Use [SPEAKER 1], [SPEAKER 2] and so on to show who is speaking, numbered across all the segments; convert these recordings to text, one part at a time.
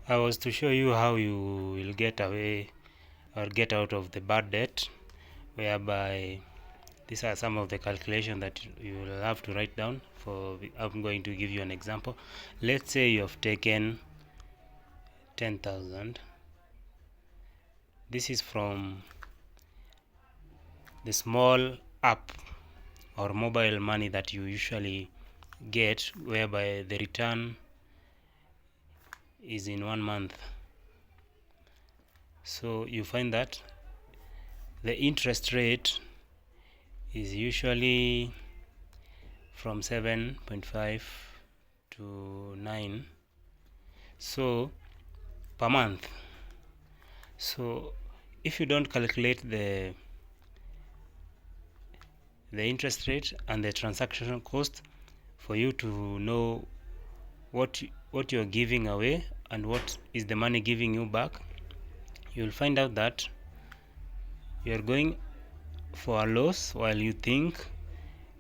[SPEAKER 1] I was to show you how you will get away or get out of the bad debt, whereby these are some of the calculations that you will have to write down. I'm going to give you an example. Let's say you have taken 10,000. This is from the small app or mobile money that you usually get, whereby the return is in 1 month. So you find that the interest rate is usually from 7.5 to 9, so per month. So if you don't calculate the interest rate and the transaction cost for you to know what you're giving away and what is the money giving you back, you'll find out that you're going for a loss while you think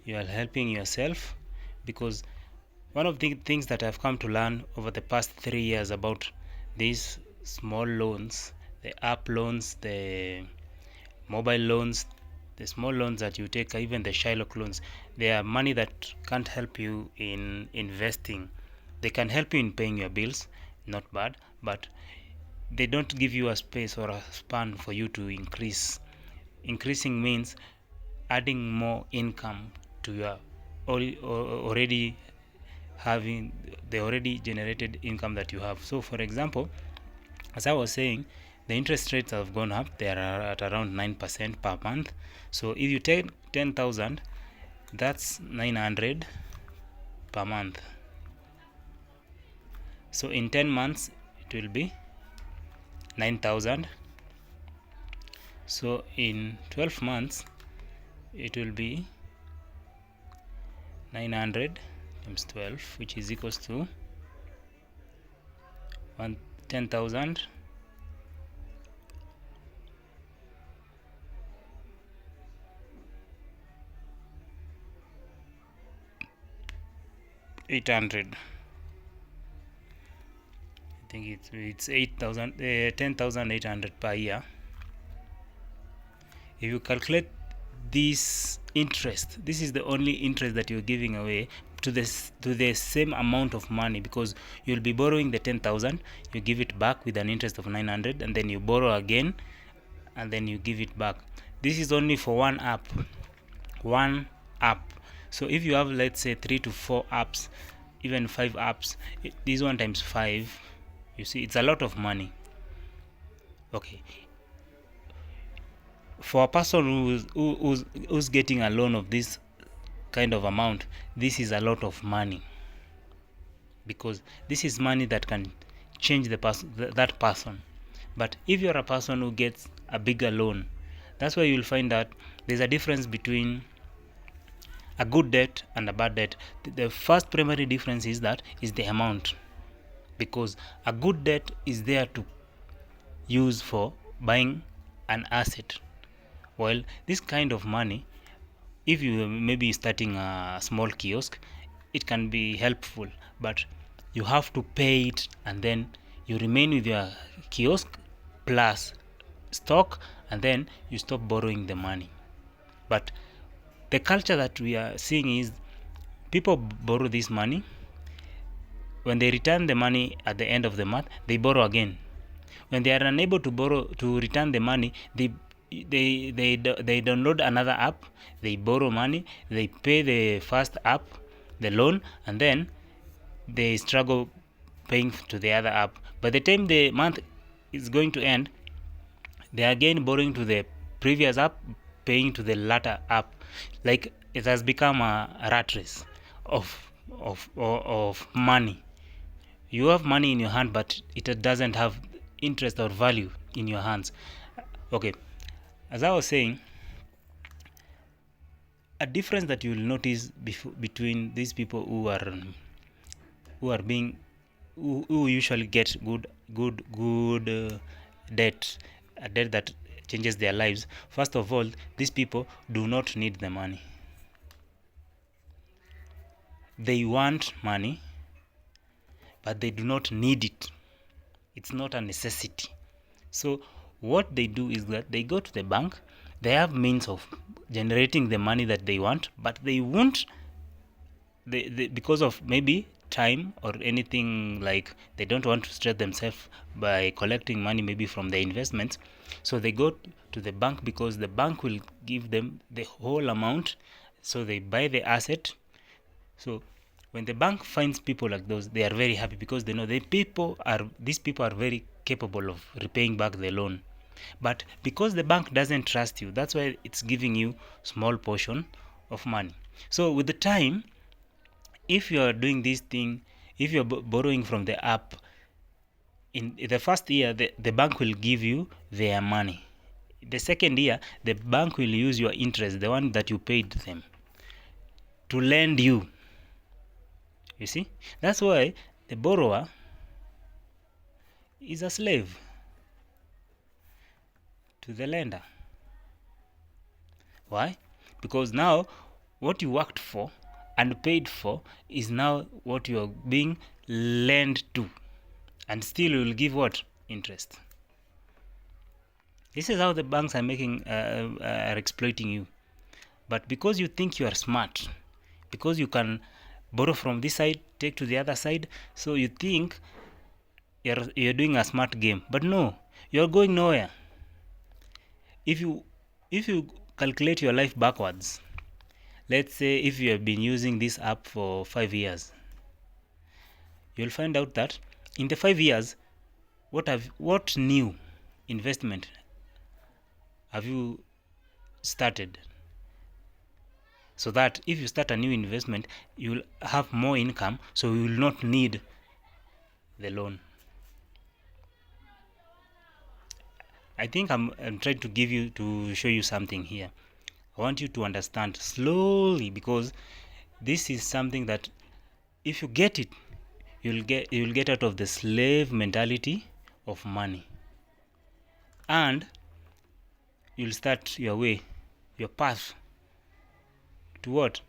[SPEAKER 1] you are helping yourself. Because one of the things that I've come to learn over the past 3 years about these small loans, the app loans, the mobile loans, the small loans that you take, even the Shylock loans, they are money that can't help you in investing. They can help you in paying your bills, not bad, but they don't give you a space or a span for you to increase. Increasing means adding more income to your already having the already generated income that you have. So for example, as I was saying, the interest rates have gone up. They are at around 9% per month. So if you take 10,000, that's 900 per month. So in 10 months it will be 9,000. So in 12 months it will be 900 times 12, which is equals to 10,000 800. I think it's 8,000 10,800 per year. If you calculate this interest, this is the only interest that you're giving away to the same amount of money, because you'll be borrowing the 10,000, you give it back with an interest of 900, and then you borrow again and then you give it back. This is only for one app. So if you have, let's say, 3 to 4 apps, even 5 apps, this one times 5, you see, it's a lot of money. Okay, for a person who's getting a loan of this kind of amount, this is a lot of money, because this is money that can change that person. But if you're a person who gets a bigger loan, that's why you'll find that there's a difference between a good debt and a bad debt. The first primary difference is the amount, because a good debt is there to use for buying an asset, while this kind of money, if you maybe starting a small kiosk, it can be helpful, but you have to pay it and then you remain with your kiosk plus stock, and then you stop borrowing the money. But the culture that we are seeing is people borrow this money. When they return the money at the end of the month, they borrow again. When they are unable to return the money, they download another app, they borrow money, they pay the first app the loan, and then they struggle paying to the other app. By the time the month is going to end, they are again borrowing to the previous app, paying to the latter app. Like, it has become a rat race of money. You have money in your hand, but it doesn't have interest or value in your hands. Okay, as I was saying, a difference that you will notice between these people who usually get good debt, a debt that changes their lives. First of all, these people do not need the money. They want money, but they do not need it. It's not a necessity. So what they do is that they go to the bank, they have means of generating the money that they want, but they won't, because of maybe time or anything, like they don't want to stress themselves by collecting money maybe from the investments. So they go to the bank because the bank will give them the whole amount, so they buy the asset. So when the bank finds people like those, they are very happy because they know these people are very capable of repaying back the loan. But because the bank doesn't trust you, that's why it's giving you small portion of money. So with the time, if you are doing this thing, if you're borrowing from the app, in the first year, the bank will give you their money. The second year, the bank will use your interest, the one that you paid them, to lend you. You see, that's why the borrower is a slave to the lender. Why? Because now what you worked for and paid for is now what you are being lent to, and still you will give what? Interest. This is how the banks are are exploiting you. But because you think you are smart, because you can borrow from this side, take to the other side, so you think you're doing a smart game. But no, you're going nowhere. If you calculate your life backwards, let's say if you have been using this app for 5 years, you'll find out that in the 5 years, what new investment have you started, so that if you start a new investment, you'll have more income, so you will not need the loan. I think I'm trying to show you something here. I want you to understand slowly, because this is something that if you get it, you'll get out of the slave mentality of money, and you'll start your path to what?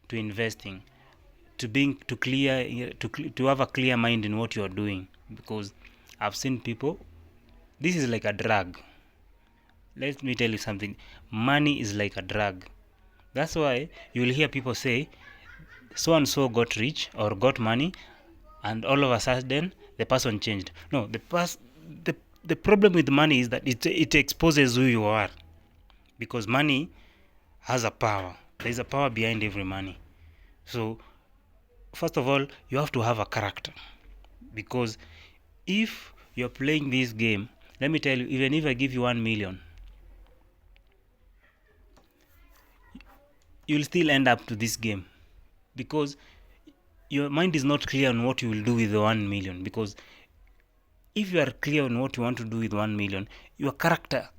[SPEAKER 1] To investing, to have a clear mind in what you are doing. Because I've seen people, this is like a drug. Let me tell you something. Money is like a drug. That's why you will hear people say, so and so got rich or got money, and all of a sudden the person changed. No, the problem with money is that it exposes who you are, because money has a power. There is a power behind every money. So first of all, you have to have a character, because if you're playing this game, let me tell you, even if I give you 1 million, you'll still end up to this game, because your mind is not clear on what you will do with the 1 million. Because if you are clear on what you want to do with 1 million, your character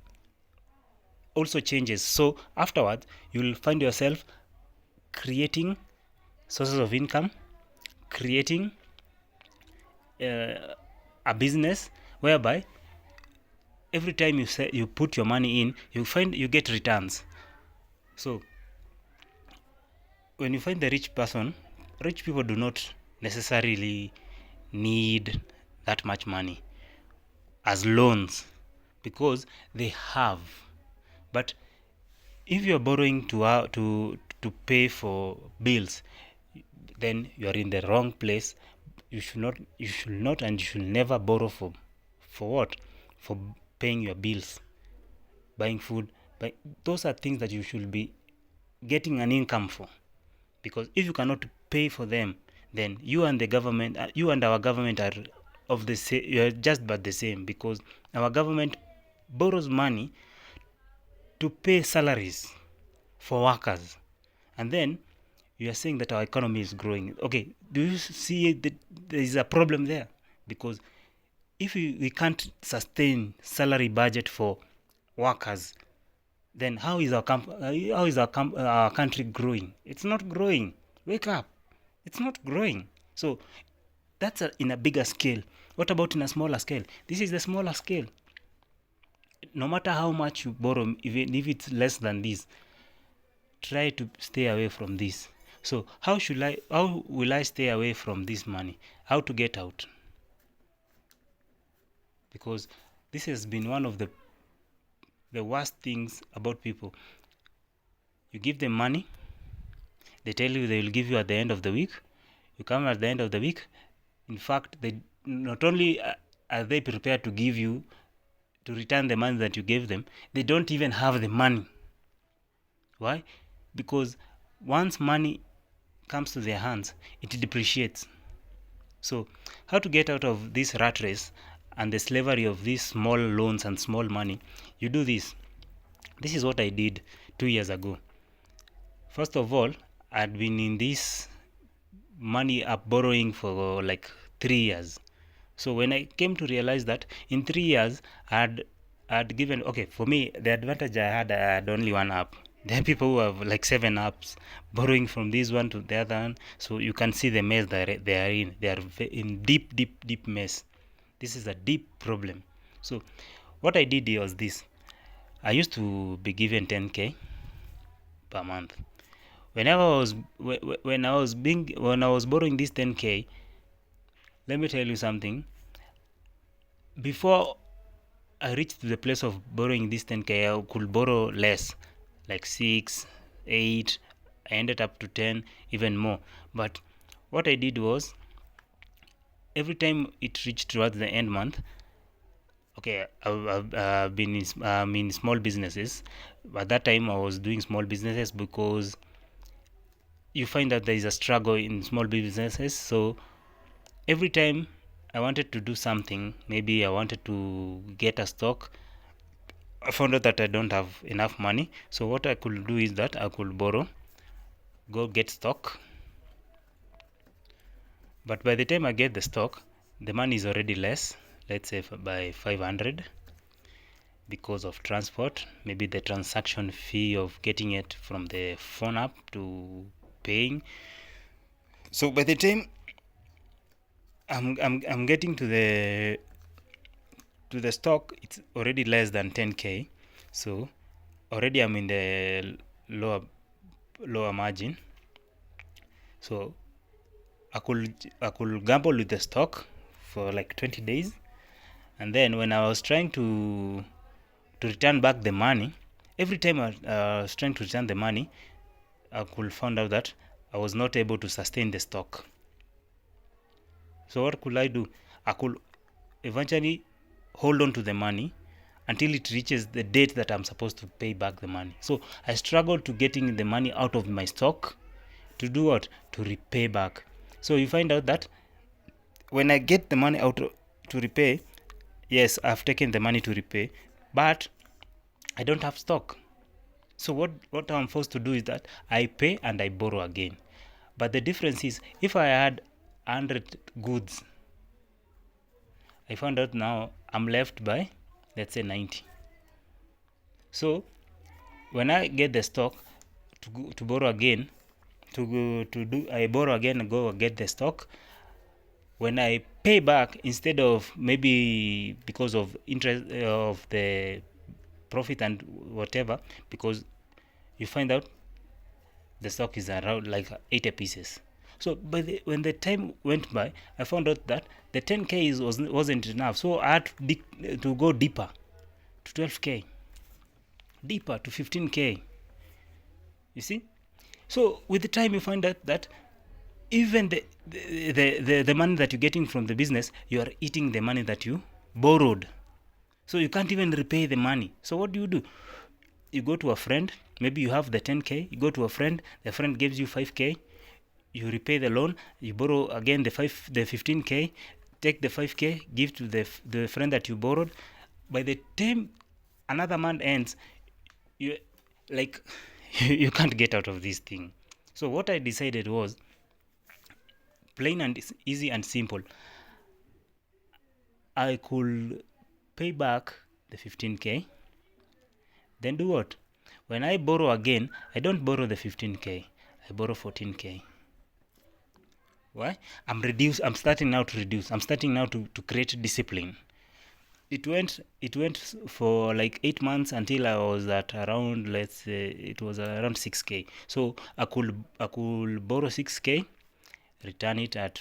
[SPEAKER 1] also changes. So afterwards, you will find yourself creating sources of income, creating a business whereby every time you put your money in, you get returns. So when you find the rich people do not necessarily need that much money as loans, because they have. But if you're borrowing to pay for bills, then you are in the wrong place. You should not and you should never borrow for what? For paying your bills, buying food. But those are things that you should be getting an income for. Because if you cannot pay for them, then you and our government are of the same. You are just but the same, because our government borrows money to pay salaries for workers, and then you are saying that our economy is growing. Okay, do you see that there is a problem there? Because if we can't sustain salary budget for workers, then how is our country growing? It's not growing. Wake up. It's not growing. So that's in a bigger scale. What about in a smaller scale? This is the smaller scale. No matter how much you borrow, even if it's less than this, try to stay away from this. So how will I stay away from this money? How to get out? because this has been one of the worst things about people. You give them money, they tell you they will give you at the end of the week. You come at the end of the week. In fact, they not only are they prepared to give you to return the money that you gave them, they don't even have the money. Why? Because once money comes to their hands, it depreciates. So how to get out of this rat race and the slavery of these small loans and small money? You do this. This is what I did 2 years ago. First of all, I'd been in this money up borrowing for like 3 years. So when I came to realize that in 3 years I'd given, okay, for me the advantage I had only one app. There are people who have like 7 apps, borrowing from this one to the other one. So you can see the mess that they are in. They are in deep mess. This is a deep problem. So what I did was this. I used to be given 10k per month. Whenever I was when I was borrowing this 10k, let me tell you something. Before I reached to the place of borrowing this 10k, I could borrow less, like 6, 8. I ended up to 10, even more. But what I did was, every time it reached towards the end month, okay, I've been in small businesses. At that time, I was doing small businesses because you find that there is a struggle in small businesses. So every time I wanted to do something, maybe I wanted to get a stock, I found out that I don't have enough money. So what I could do is that I could borrow, go get stock. But by the time I get the stock, the money is already less, let's say by 500, because of transport, maybe the transaction fee of getting it from the phone app to paying. So by the time I'm getting to the stock, it's already less than 10k. So already I'm in the lower margin. So I could gamble with the stock for like 20 days, and then when I was trying to return back the money, every time I was trying to return the money, I could find out that I was not able to sustain the stock. So what could I do? I could eventually hold on to the money until it reaches the date that I'm supposed to pay back the money. So I struggled to getting the money out of my stock to do what? To repay back. So you find out that when I get the money out to repay, yes, I've taken the money to repay, but I don't have stock. So what I'm forced to do is that I pay and I borrow again. But the difference is, if I had 100 goods, I found out now I'm left by, let's say, 90. So when I get the stock to borrow again, I borrow again and go get the stock. When I pay back, instead of, maybe because of interest of the profit and whatever, because you find out the stock is around like 80 pieces. So when the time went by, I found out that the 10k wasn't enough. So I had to go deeper to 12k, deeper to 15k. You see? So with the time, you find out that even the money that you're getting from the business, you are eating the money that you borrowed. So you can't even repay the money. So what do? You go to a friend, maybe you have the 10k, you go to a friend, the friend gives you 5k, you repay the loan, you borrow again the 15k, take the 5k, give to the friend that you borrowed. By the time another month ends, you like you can't get out of this thing. So what I decided was plain and easy and simple. I could pay back the 15k, then do what? When I borrow again, I don't borrow the 15k, I borrow 14k. Why? I'm starting now to reduce. I'm starting now to create discipline. It went for like 8 months until I was at around, let's say it was around 6k. So I could borrow 6k, return it at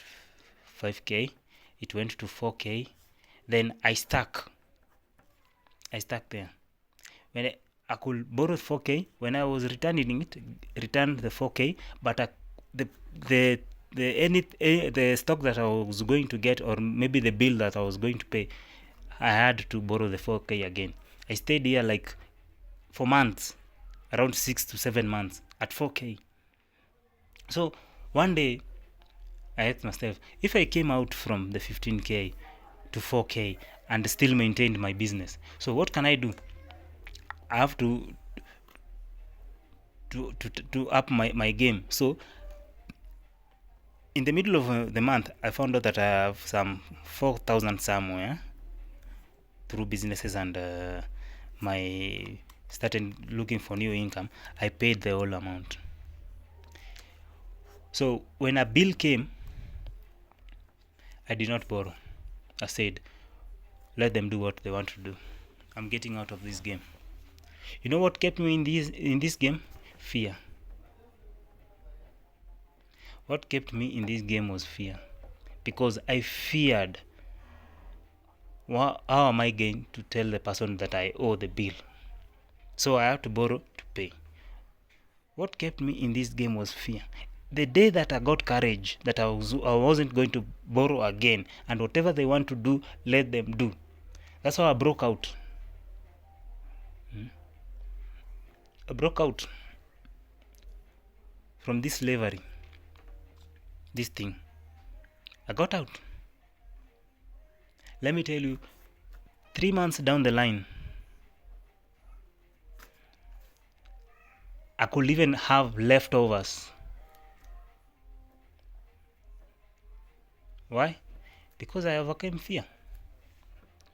[SPEAKER 1] 5k. It went to 4k. Then I stuck there. When I could borrow 4K, when I was returning it, returned the 4K, but the stock that I was going to get, or maybe the bill that I was going to pay, I had to borrow the 4K again. I stayed here like for months, around 6 to 7 months at 4K. So one day I asked myself, if I came out from the 15K to 4K and still maintained my business, so what can I do? I have to up my game. So in the middle of the month, I found out that I have some 4,000 somewhere through businesses, and my started looking for new income. I paid the whole amount. So when a bill came, I did not borrow. I said, let them do what they want to do. I'm getting out of this game. You know what kept me in this game? Fear. What kept me in this game was fear. Because I feared, how am I going to tell the person that I owe the bill? So I have to borrow to pay. What kept me in this game was fear. The day that I got courage, that I wasn't going to borrow again, and whatever they want to do, let them do. That's how I broke out. I broke out from this slavery, this thing. I got out. Let me tell you, 3 months down the line, I could even have leftovers. Why? Because I overcame fear.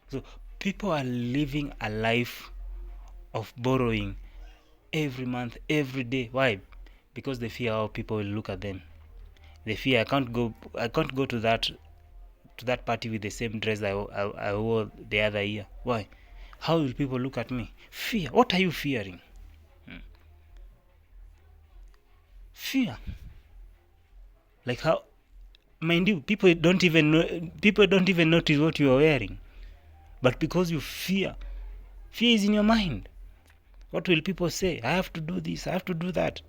[SPEAKER 1] So people are living a life of borrowing every month, every day. Why? Because they fear how people will look at them. They fear I can't go to that party with the same dress I wore the other year. Why? How will people look at me? Fear. What are you fearing? Fear. Like how, mind you, people don't even notice what you are wearing. But because you fear is in your mind. What will people say? I have to do this, I have to do that.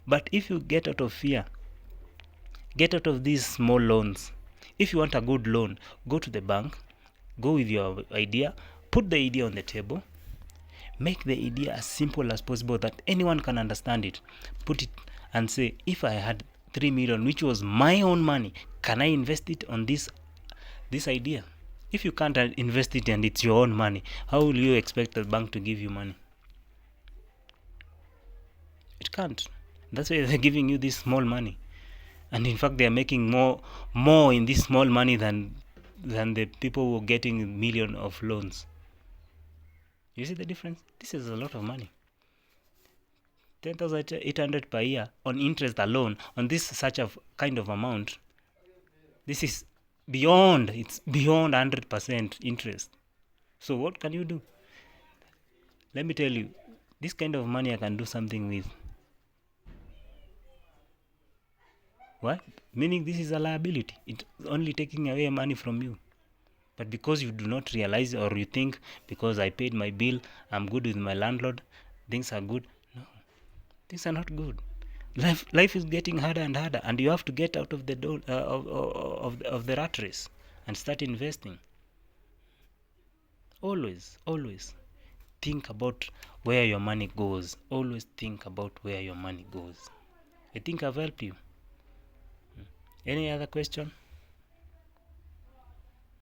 [SPEAKER 1] But if you get out of fear, get out of these small loans. If you want a good loan, go to the bank, go with your idea, put the idea on the table, make the idea as simple as possible that anyone can understand it. Put it and say, if I had 3 million, which was my own money, can I invest it on this idea? If you can't invest it and it's your own money, how will you expect the bank to give you money? It can't. That's why they're giving you this small money. And in fact, they are making more in this small money than the people who are getting millions of loans. You see the difference? This is a lot of money. 10,800 per year on interest alone, on this such a kind of amount. This is beyond 100% interest. So what can you do? Let me tell you, this kind of money I can do something with. What? Meaning this is a liability. It's only taking away money from you. But because you do not realize, or you think because I paid my bill, I'm good with my landlord, things are good. No, things are not good. Life is getting harder and harder, and you have to get out of the of the rat race and start investing. Always think about where your money goes. Always think about where your money goes. I think I've helped you. Any other question?